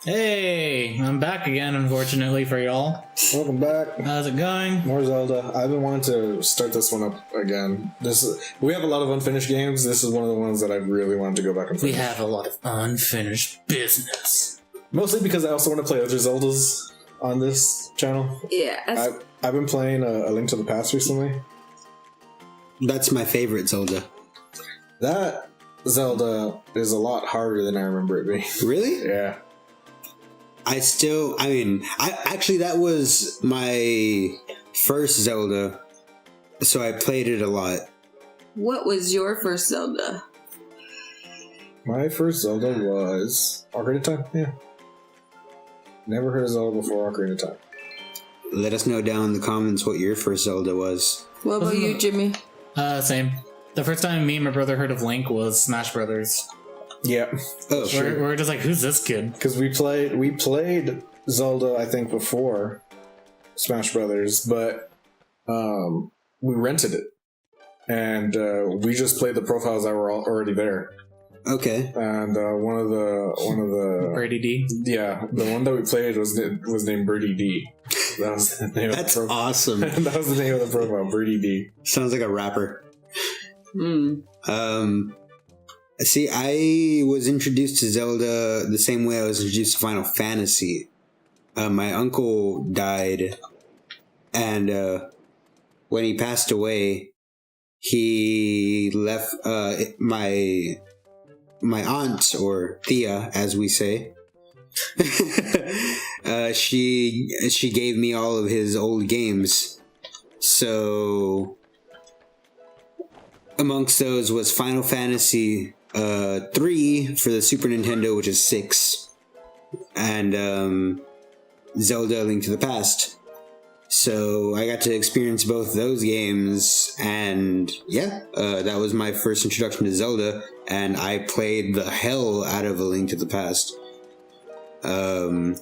Hey, I'm back again, unfortunately for y'all. Welcome back. How's it going? More Zelda. I've been wanting to start this one up again. We have a lot of unfinished games. This is one of the ones that I really wanted to go back and finish. We have a lot of unfinished business. Mostly because I also want to play other Zeldas on this channel. Yeah. I've been playing A Link to the Past recently. That's my favorite Zelda. That Zelda is a lot harder than I remember it being. Really? Yeah. Actually, that was my first Zelda, so I played it a lot. What was your first Zelda? My first Zelda was Ocarina of Time, yeah. Never heard of Zelda before Ocarina of Time. Let us know down in the comments what your first Zelda was. What about you, Jimmy? Same. The first time me and my brother heard of Link was Smash Brothers. Yeah. Oh, sure. We're just like, who's this kid? Because we played Zelda, I think, before Smash Brothers, but we rented it. And we just played the profiles that were already there. Okay. And one of the Brady D. Yeah, the one that we played was named Birdie D. That was the name That's of the awesome. That was the name of the profile, Birdie D. Sounds like a rapper. Hmm. See, I was introduced to Zelda the same way I was introduced to Final Fantasy. My uncle died, and when he passed away, he left my aunt, or Thea, as we say. She gave me all of his old games. So amongst those was Final Fantasy 3 for the Super Nintendo, which is 6, and Zelda: A Link to the Past. So I got to experience both those games, and that was my first introduction to Zelda, and I played the hell out of A Link to the Past. The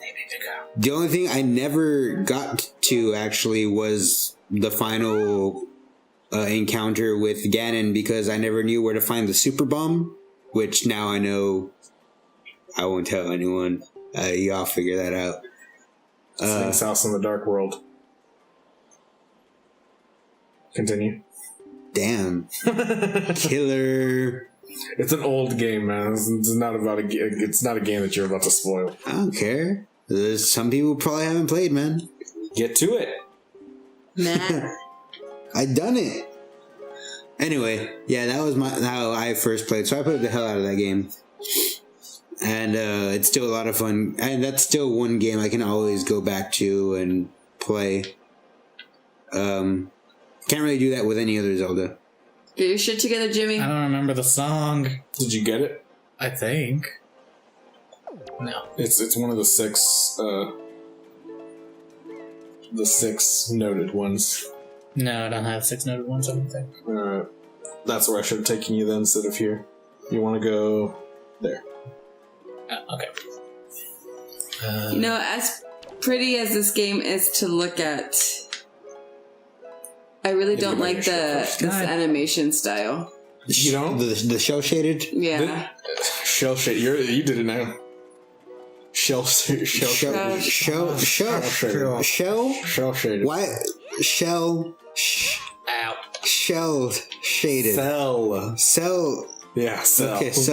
only thing I never got to actually was the final encounter with Ganon, because I never knew where to find the Super Bomb, which now I know. I won't tell anyone. Y'all figure that out. Snake's House in the Dark World. Continue. Damn. Killer. It's an old game, man. It's not about it's not a game that you're about to spoil. I don't care. There's some people probably haven't played, man. Get to it. Nah. I done it. Anyway, yeah, that was how I first played. So I played the hell out of that game, and it's still a lot of fun. And that's still one game I can always go back to and play. Can't really do that with any other Zelda. Get your shit together, Jimmy. I don't remember the song. Did you get it? I think. No. It's one of the six noted ones. No, I don't have 6 noted ones, I don't think. Alright. That's where I should have taken you then instead of here. You want to go there. Okay. As pretty as this game is to look at, I really don't like this animation style. You don't? The shell shaded? Yeah. Shell shade. You did it now. Shell shaded. Shell shaded. Why? Shell shaded. Cell. Yeah, cell. Okay, so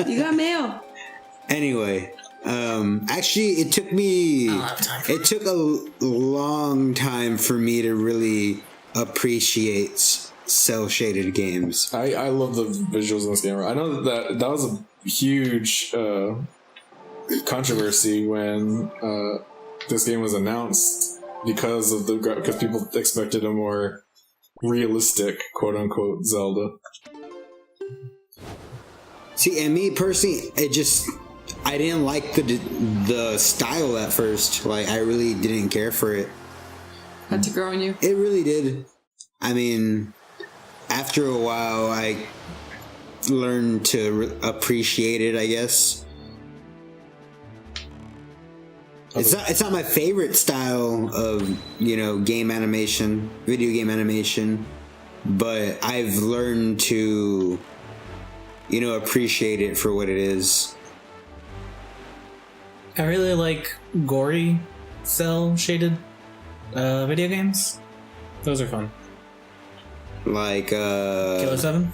You got mail. Anyway, actually, it took a long time for me to really appreciate cell shaded games. I love the visuals in this game. I know that was a huge controversy when this game was announced because people expected a more realistic, quote unquote, Zelda. See, and me personally, I didn't like the style at first. Like, I really didn't care for it. Had to grow on you. It really did. I mean, after a while, I learned to appreciate it, I guess. It's not my favorite style of, video game animation, but I've learned to appreciate it for what it is. I really like gory cell shaded video games. Those are fun. Like Killer 7?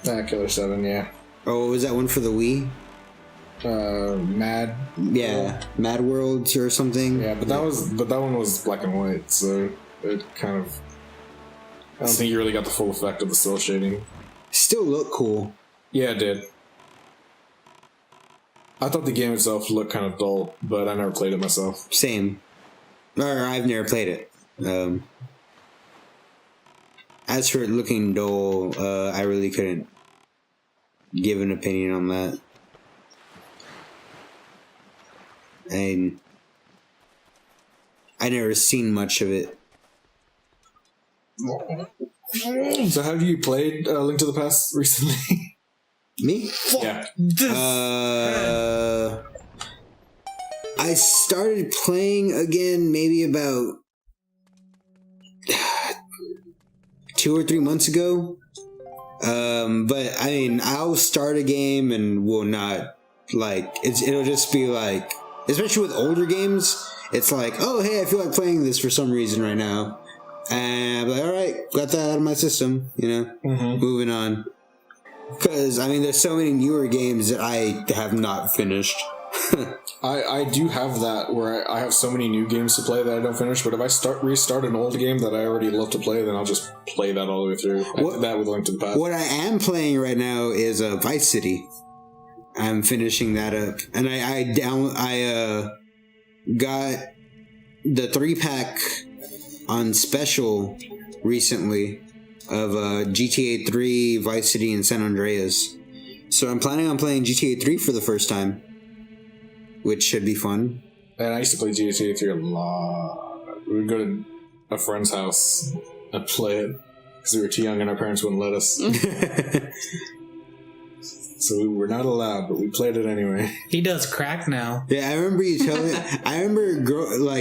Killer 7, yeah. Oh, what was that one for the Wii? Mad. Yeah, Mad Worlds or something. Yeah, but that one was black and white, so it kind of. I don't think you really got the full effect of the cell shading. Still look cool. Yeah, it did. I thought the game itself looked kind of dull, but I never played it myself. Same. Or I've never played it. As for it looking dull, I really couldn't give an opinion on that. And I never seen much of it. So have you played Link to the Past recently? Me? Yeah. I started playing again maybe about 2 or 3 months ago. But I mean, I'll start a game and will not it'll just be like, especially with older games, it's like, oh hey, I feel like playing this for some reason right now, and I'm like, all right, got that out of my system, moving on. Because I mean, there's so many newer games that I have not finished. I do have that where I have so many new games to play that I don't finish, but if I restart an old game that I already love to play, then I'll just play that all the way through. I did that with Link to the Past. What I am playing right now is Vice City. I'm finishing that up, and I got the 3-pack on special recently of GTA 3, Vice City, and San Andreas. So I'm planning on playing GTA 3 for the first time, which should be fun. And I used to play GTA 3 a lot. We would go to a friend's house and play it because we were too young and our parents wouldn't let us. So we were not allowed, but we played it anyway. He does crack now. Yeah, I remember you telling. I remember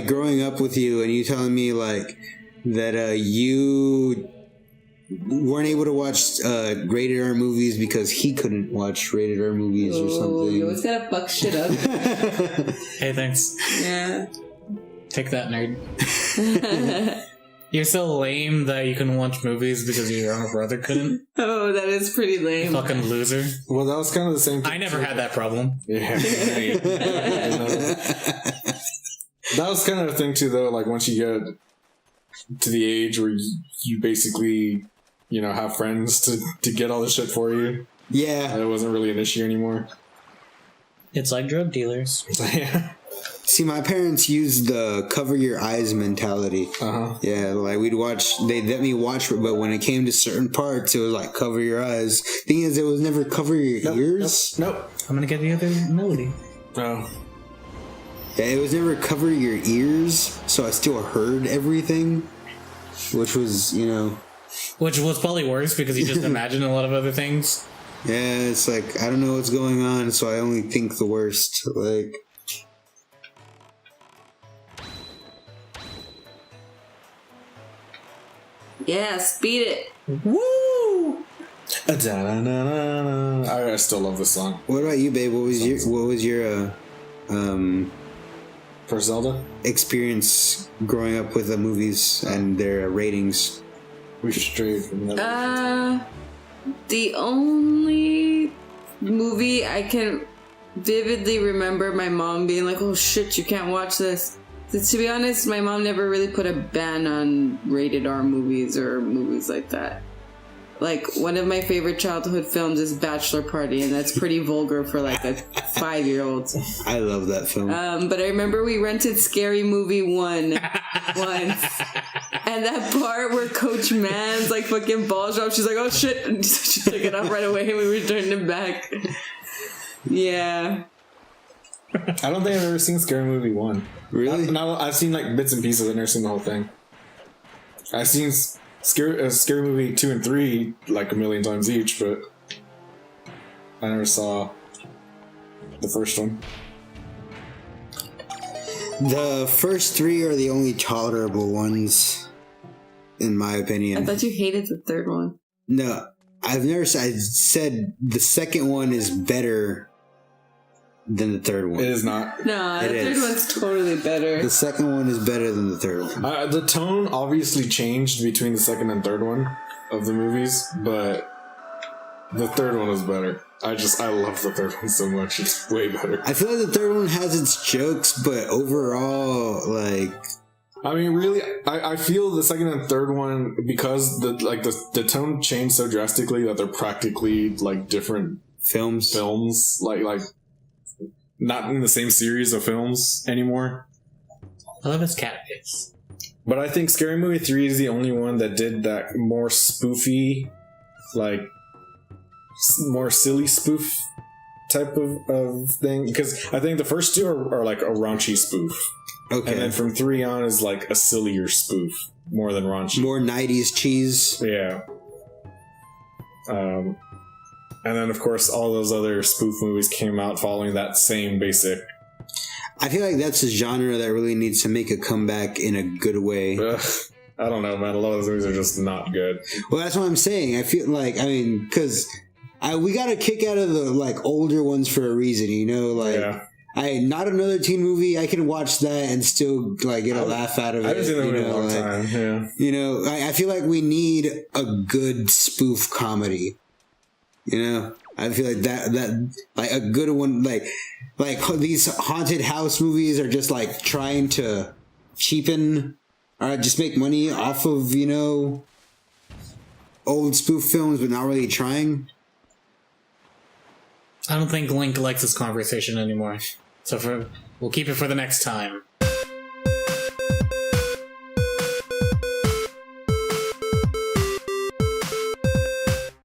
growing up with you, and you telling me that you weren't able to watch rated R movies because he couldn't watch rated R movies or something. You always gotta fuck shit up. Hey, thanks. Yeah. Take that, nerd. You're so lame that you can watch movies because your younger brother couldn't. Oh, that is pretty lame. Fucking loser. Well, that was kind of the same thing. I never had that problem. Yeah. That was kind of the thing, too, though. Like, once you get to the age where you basically, have friends to get all the shit for you. Yeah. It wasn't really an issue anymore. It's like drug dealers. Yeah. See, my parents used the cover your eyes mentality. Uh-huh. Yeah, like they let me watch it, but when it came to certain parts, it was like cover your eyes. Thing is, it was never cover your ears. Nope. I'm gonna get the other melody. No. Yeah, it was never cover your ears, so I still heard everything, which was, Which was probably worse because you just imagine a lot of other things. Yeah, it's like, I don't know what's going on, so I only think the worst. Like... Yeah, speed it. Woo! I still love this song. What about you, babe? What was your For Zelda? experience growing up with the movies and their ratings? We strayed from that. The only movie I can vividly remember my mom being like, "Oh shit, you can't watch this." To be honest, my mom never really put a ban on rated R movies or movies like that. Like, one of my favorite childhood films is Bachelor Party, and that's pretty vulgar for like a 5-year-old. I love that film. But I remember we rented Scary Movie 1 once. And that part where Coach Man's like fucking balls drop, she's like, "Oh shit," and she took it off right away and we returned it back. Yeah. I don't think I've ever seen Scary Movie 1. Really? I've seen like bits and pieces. I've never seen the whole thing. I've seen Scary Movie 2 and 3 like a million times each, but I never saw the first one. The first 3 are the only tolerable ones, in my opinion. I thought you hated the third one. No, I said the second one is better than the third one. It is not. No, the It third is. one's totally better. The second one is better than the third one. The tone obviously changed between the second and third one of the movies, but the third one was better. I love the third one so much. It's way better. I feel like the third one has its jokes, but overall, like, I mean, really, I feel the second and third one, because the tone changed so drastically that they're practically like different films. like not in the same series of films anymore. I love his cat face. But I think Scary Movie 3 is the only one that did that more spoofy, like more silly spoof type of thing. Because I think the first two are like a raunchy spoof. Okay. And then from 3 on is like a sillier spoof, more than raunchy. More 90s cheese. Yeah. And then, of course, all those other spoof movies came out following that same basic. I feel like that's a genre that really needs to make a comeback in a good way. I don't know, man. A lot of those movies are just not good. Well, that's what I'm saying. I feel like, I mean, because we got a kick out of the like older ones for a reason, you know? Like, Yeah. Not another teen movie. I can watch that and still like get a laugh out of it. I haven't seen that you movie in a know, long like, time. Yeah. You know, I feel like we need a good spoof comedy. You know, I feel like that like a good one, like these haunted house movies are just like trying to cheapen or just make money off of, you know, old spoof films, but not really trying. I don't think Link likes this conversation anymore. So we'll keep it for the next time.